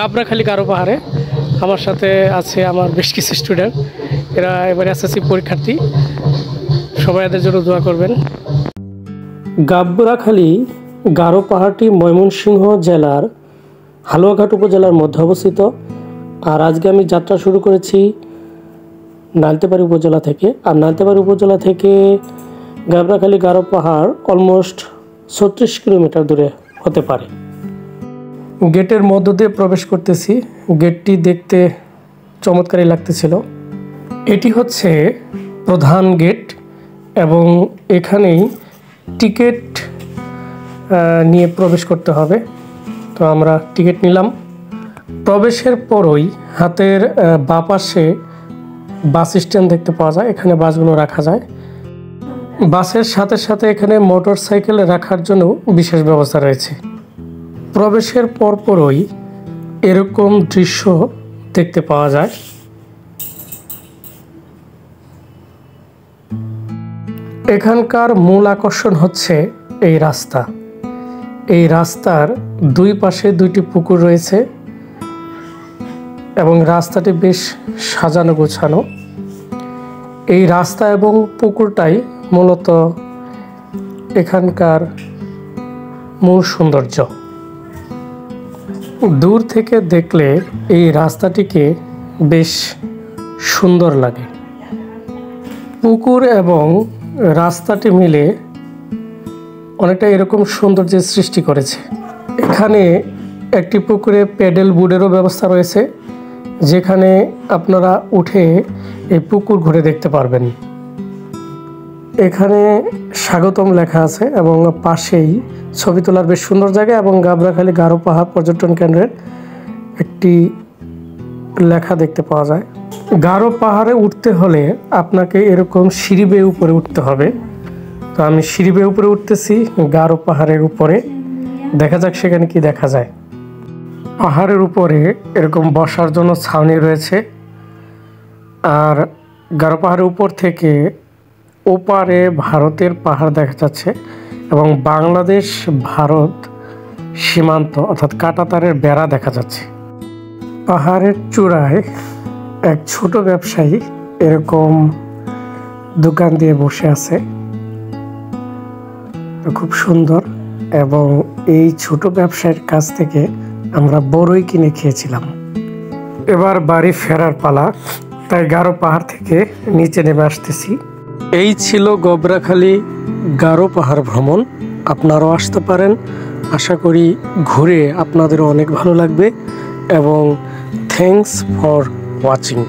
গাবড়াখালী গারো পাহাড়ে। আমার সাথে আছে আমার বেশ কিছু স্টুডেন্ট, এরা এবারে এসএসসি পরীক্ষার্থী। সবাই এদের জন্য দোয়া করবেন। গাবড়াখালী গারো পাহাড়টি ময়মনসিংহ জেলার হালুয়াঘাট উপজেলার মধ্যে অবস্থিত। আর আজকে আমি যাত্রা শুরু করেছি নালতেবাড়ি উপজেলা থেকে। আর নালতেবাড়ি উপজেলা থেকে গাবড়াখালী গারো পাহাড় অলমোস্ট 36 কিলোমিটার দূরে হতে পারে। গেটের মধ্য দিয়ে প্রবেশ করতেছি। গেটটি দেখতে চমৎকারই লাগতেছিল। এটি হচ্ছে প্রধান গেট এবং এখানেই টিকিট নিয়ে প্রবেশ করতে হবে। তো আমরা টিকিট নিলাম। প্রবেশের পরই হাতের বাঁ পাশে বাস স্ট্যান্ড দেখতে পাওয়া যায়, এখানে বাসগুলো রাখা যায়। বাসের সাথে সাথে এখানে মোটর সাইকেল রাখার জন্য বিশেষ ব্যবস্থা রয়েছে। প্রবেশের পরপরই এরকম দৃশ্য দেখতে পাওয়া যায়। এখানকার মূল আকর্ষণ হচ্ছে এই রাস্তা। এই রাস্তার দুই পাশে দুইটি পুকুর রয়েছে এবং রাস্তাটি বেশ সাজানো গোছানো। এই রাস্তা এবং পুকুরটাই মূলত এখানকার মূল সৌন্দর্য। দূর থেকে দেখলে এই রাস্তাটিকে বেশ সুন্দর লাগে। পুকুর এবং রাস্তাটি মিলে অনেকটা এরকম সৌন্দর্যের সৃষ্টি করেছে। এখানে একটি পুকুরে প্যাডেল বোর্ডেরও ব্যবস্থা রয়েছে, যেখানে আপনারা উঠে এই পুকুর ঘুরে দেখতে পারবেন। এখানে স্বাগতম লেখা আছে এবং পাশেই ছবি তোলার বেশ সুন্দর জায়গা এবং গাবড়াখালী গারো পাহাড় পর্যটন কেন্দ্রের একটি লেখা দেখতে পাওয়া যায়। গারো পাহাড়ে উঠতে হলে আপনাকে এরকম সিঁড়ি বেয়ে উপরে উঠতে হবে। তো আমি সিঁড়ি বেয়ে উপরে উঠতেছি গারো পাহাড়ের উপরে। দেখা যাক সেখানে কি দেখা যায়। পাহাড়ের উপরে এরকম বসার জন্য ছাউনি রয়েছে। আর গারো পাহাড়ের উপর থেকে ওপারে ভারতের পাহাড় দেখা যাচ্ছে এবং বাংলাদেশ ভারত সীমান্ত অর্থাৎ কাঁটাতারের বেড়া দেখা যাচ্ছে। পাহাড়ের চূড়ায় এক ছোট ব্যবসায়ী এরকম দোকান দিয়ে বসে আছে, খুব সুন্দর। এবং এই ছোট ব্যবসায়ীর কাছ থেকে আমরা বড়ই কিনে খেয়েছিলাম। এবার বাড়ি ফেরার পালা, তাই গারো পাহাড় থেকে নিচে নেমে আসতেছি। এই ছিল গাবড়াখালী গারো পাহাড় ভ্রমণ। আপনারাও আসতে পারেন। আশা করি ঘুরে আপনাদেরও অনেক ভালো লাগবে এবং থ্যাঙ্কস ফর ওয়াচিং।